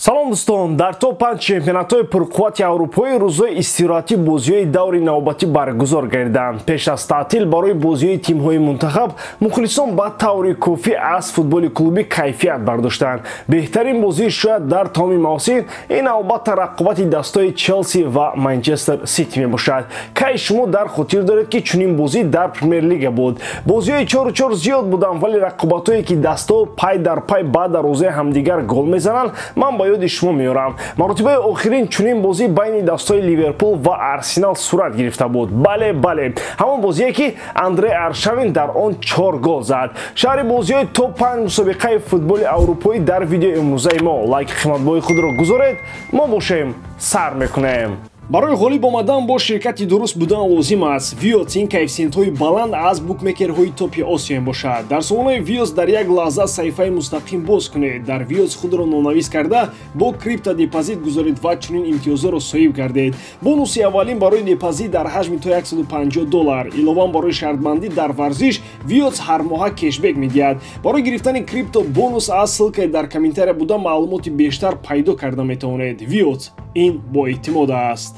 салом дӯстон, дар топ-5 чемпионатҳои пурқуввати аврупои рӯзҳои истироҳатӣ бозиҳои даври навбатӣ баргузор гардиданд. Пеш аз таътил барои бозиҳои тимҳои мунтахаб мухлисон ба таври кофӣ аз футболи клубӣ кайфият бардоштанд. Беҳтарин бозӣ шояд дар тамоми мавсим ин албатта рақобати дастаҳои Челси ва Манчестер Сити мебошад. Кай шумо дар хотир доред ки чунин бозӣ дар Премер-лига буд. Бозиҳои 4-4 зиёд буданд, вале рақобатҳое ки дастоҳо пай дар пай ба дарвозаи ҳамдигар гол мезананд, ман ба ёди шумо меорам. Маротибаи охирин чунин бозӣ байни дастаҳои Ливерпул ва Арсенал сурат гирифта буд. Бале, ҳамон бозие ки Андре Аршавин дар он 4 гол зад. Шаҳри бозиҳои топ-5 мусобиқаи футболи аврупоӣ дар видеои имрӯзаи мо. Лайки қиматбои худро гузоред, мо бошем сар мекунем. Барои ғолиб омадан бо ширкати дуруст будан лозим аст. Vios ин коэффициентҳои баланд аз букмекерҳои топи Осиё мебошад. Дар сомонаи Vios дар як лаҳза саҳифаи мустақим боз кунед. Дар Vios худро нонавис карда бо крипто депозит гузоред ва чунин имтиёзҳоро соҳиб гардед. Бонуси аввалин барои депозит дар ҳаҷми то $150. Илован барои шартбандӣ дар варзиш Vios ҳар моҳа кешбек медиҳад. Барои гирифтани крипто бонус аз ссилкаи дар комментария буда маълумоти бештар пайдо карда метавонед. Vios ин боэътимод аст.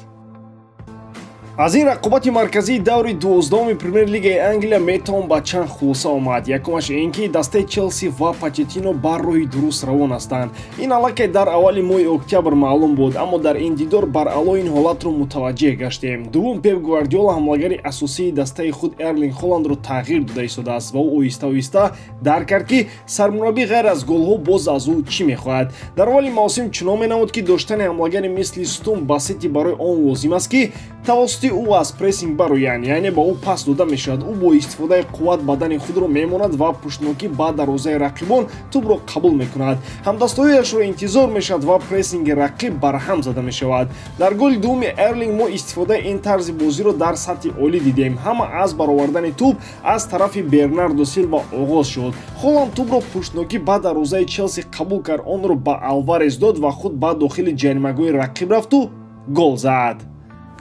Аз ин рақобати марказии даври 12-уми Премер-лигаи Англия метавон ба чанд хулоса омад. Якумаш ин ки дастаи Челси ва Почетино бар роҳи дуруст равон ҳастанд. Ин аллакай дар аввали моҳи октябр маълум буд, аммо дар ин дидор баръало ин ҳолатро мутаваҷҷеҳ гаштем. Дуввум, Пеп Гвардиола ҳамлагари асосии дастаи худ Эрлинг Холландро тағйир дода истодааст ва ӯ оҳиста-оҳиста дарк кард ки сармураббӣ ғайр аз голҳо боз аз ӯ чӣ мехоҳад. Дар аввали мавсим чунон менамуд ки доштани ҳамлагари мисли Стум ба Сити барои он лозим аст ки тавассути ӯ аз прессинг бароянд, яъне ба ӯ пас дода мешавад. Ӯ бо истифодаи қувват бадани худро мемонад ва пуштнокӣ ба дарвозаи рақибон тӯбро қабул мекунад. Ҳамдастҳояшро интизор мешавад ва прессинги рақиб барҳам зада мешавад. Дар голи дуввуми Эрлинг мо истифодаи ин тарзи бозиро дар сатҳи олӣ дидем. Ҳама аз баровардани тӯб аз тарафи Бернардо Силва оғоз шуд. Холланд тӯбро пуштнокӣ ба дарвозаи Челси қабул кард, онро ба Алварес дод ва худ ба дохили ҷаримагоҳи рақиб рафту гол зад.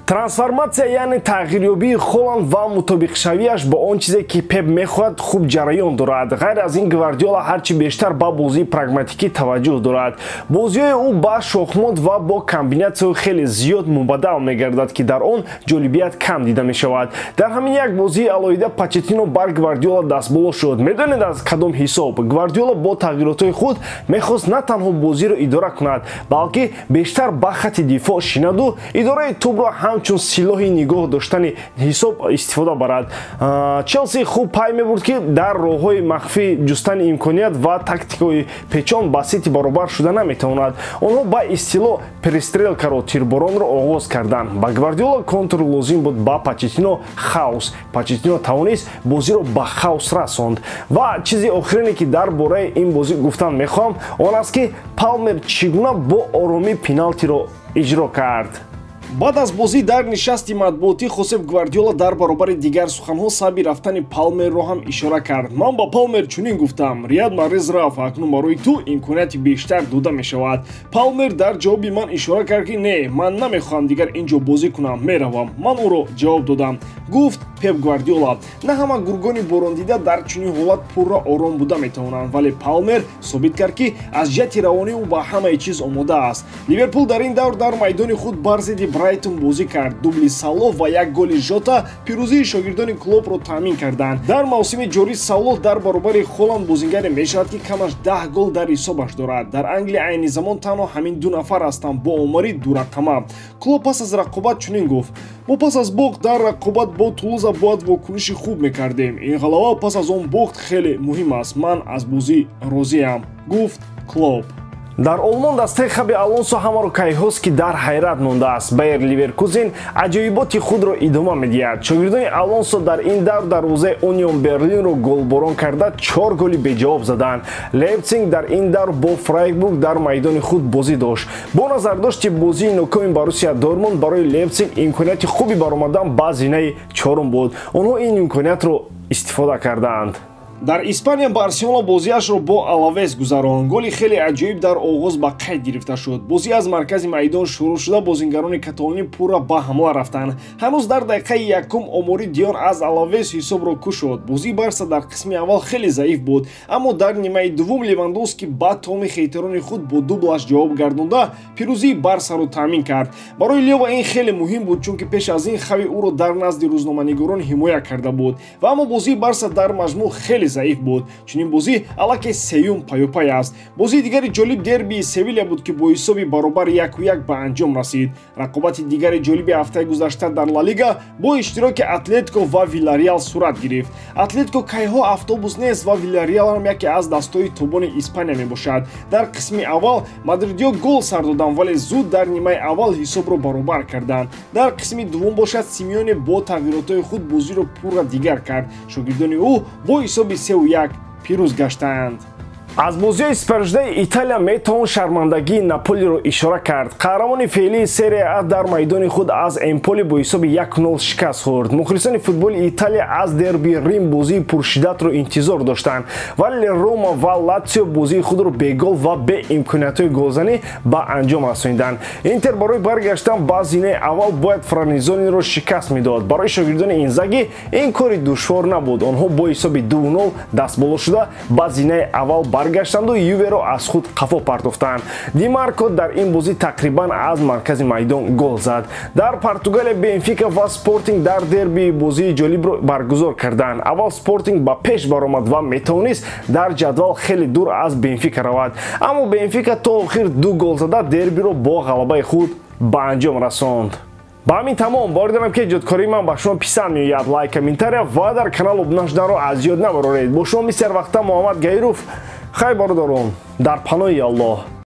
Трансформация яъне тағйирёбии Холланд ва мутобиқшавияш бо он чизе ки Пеп мехоҳад хуб ҷараён дорад. Ғайр аз ин Гвардиола ҳарчи бештар ба бозии прагматикӣ таваҷҷӯҳ дорад. Бозиҳои ӯ ба шохмот ва бо комбинатсияҳои хеле зиёд мубаддал мегардад ки дар он ҷолибият кам дида мешавад. Дар ҳамин як бозии алоҳида Почетино бар Гвардиола дастболо шуд. Медонед аз кадом ҳисоб? Гвардиола бо тағйиротҳои худ мехост на танҳо бозиро идора кунад, балки бештар ба хатти дифоъ шинаду идораи тӯбро ҳамчун силоҳи нигоҳ доштани ҳисоб истифода барад. Челси хуб пай мебурд ки дар роҳҳои махфӣ ҷустани имконият ва тактикаҳои печон ба Сити баробар шуда наметавонад. Онҳо ба истилоҳ перестрелкаро тирборонро оғоз карданд. Ба Гвардиола контр лозим буд, ба Почетино хаос. Почетино тавонист бозиро ба хаос расонд. Ва чизи охирине ки дар бораи ин бозӣ гуфтан мехоҳам он аст ки Палмер чӣ гуна бо оромӣ пеналтиро иҷро кард. Баъд аз бозӣ дар нишасти матбуотӣ Хосеп Гвардиола дар баробари дигар суханҳо сабаби рафтани Палмерро ҳам ишора кард. Ман ба Палмер чунин гуфтам: Рияд Маҳрез рафт, акнун барои ту имконияти бештар дода мешавад. Палмер дар ҷавоби ман ишора кард ки не, ман намехоҳам дигар ин ҷо бозӣ кунам, меравам. Ман ӯро ҷавоб додам. Гуфт Пеп Гвардиола: на ҳама гургони борондида дар чунин ҳолат пурра ором буда метавонанд, вале Палмер собит кард ки аз ҷиҳати равонӣ ӯ ба ҳамаи чиз омода аст. Ливерпул дар ин давр дар майдони худ бар зидди Брайтон бозӣ кард. Дубли Салоҳ ва як голи Жота пирӯзии шогирдони клубро таъмин карданд. Дар мавсими ҷорӣ Салоҳ дар баробари Холланд бозингаре мешавад ки камаш 10 гол дар ҳисобаш дорад. Дар Англия айни замон танҳо ҳамин ду нафар ҳастанд бо омари дурақама. Клуб пас аз рақобат чунин гуфт: мо пас аз бохт дар рақобат бо Тулуза бояд вокуниши хуб мекардем. Ин ғалаба пас аз он бохт хеле муҳим аст. Ман аз бозӣ розиам, гуфт Клоп. Дар Олмон дастаи хаби Алонсо ҳамаро кайҳост ки дар ҳайрат мондааст. Байер Ливеркузен аҷоиботи худро идома медиҳад. Шогирдони Алонсо дар ин давр дарвозаи Унион Берлинро голборон карда 4 голи беҷавоб заданд. Лейпциг дар ин давр бо Фрайбург дар майдони худ бозӣ дошт. Бо назардошти бозии нокоми Боруссия Дормунд барои Лейпциг имконияти хуби баромадан ба зинаи чорум буд. Онҳо ин имкониятро истифода карданд. дар Испания Барселона бозиашро бо Алавес гузаронд. Голи хеле аҷоиб дар оғоз ба қайд гирифта шуд. Бозӣ аз маркази майдон шурӯъ шуда, бозингарони каталонӣ пурра ба ҳамла рафтанд. ҳанӯз дар дақиқаи якум Омори Дион аз Алавес ҳисобро кушод. Бозии Барса дар қисми аввал хеле заиф буд, аммо дар нимаи дуввум Левандовски ба томи хейтарони худ бо дублаш ҷавоб гардонда пирӯзии Барсаро таъмин кард. Барои Лева ин хеле муҳим буд, чунки пеш аз ин хави ӯро дар назди рӯзноманигорон ҳимоя карда буд ва аммо бозии Барса дар маҷмӯъ хеле заиф буд. Чунин бозӣ аллакай сеюм паёпай аст. Бозии дигари ҷолиб дербии Севилья буд, ки бо ҳисоби баробар 1-1 ба анҷом расид. Рақобати дигари ҷолиби ҳафтаи гузашта дар Ла Лига бо иштироки Атлетико ва Виллареал сурат гирифт. Атлетико кайҳо автобус нест ва Виллареал ҳам яке аз дастаҳои тобони Испания мебошад. Дар қисми аввал мадридиҳо гол сар доданд, вале зуд дар нимаи аввал ҳисобро баробар карданд. Дар қисми дуввум бошад, Симеоне бо тағйиротҳои худ бозиро пурра дигар кард. Шогирдони ӯ бо ҳисоби 3-1 пирӯз гаштанд. аз бозии суперҷаи Италия метавон шармандагии Наполиро ишора кард. қаҳрамони феълии серия А дар майдони худ аз Эмполи бо ҳисоби 1-0 шикаст хӯрд. мухлисони футболи Италия аз дерби Рим бозии пуршиддатро интизор доштанд, вале Рома ва Латсио бозии худро бегол ва бе имкониятҳои голзанӣ ба анҷом расониданд. Интер барои баргаштан ба зинаи аввал бояд Франизониро шикаст медод. барои шогирдони Инзаги ин кори душвор набуд. онҳо бо ҳисоби 2-0 дастболо шуда ба зинаи аввал баргаштанду Юверо аз худ қафо партофтанд. Ди Марко дар ин бозӣ тақрибан аз маркази майдон гол зад. дар Португалия Бенфика ва Спортинг дар дерби бозии ҷолибро баргузор карданд. аввал Спортинг ба пеш баромад ва метавонист дар ҷадвал хеле дур аз Бенфика равад, аммо Бенфика то охир 2 гол зада дербиро бо ғалабаи худ ба анҷом расонд. ба ҳамин тамом боридарам ки ҷодкории ман ба шумо писанд меояд. лайк, комментария ва дар канал обуна шуданро аз ёд набароред. бо шумо мисер вақта Муҳаммад Гайров. хай бародарон, дар паноҳи Аллоҳ.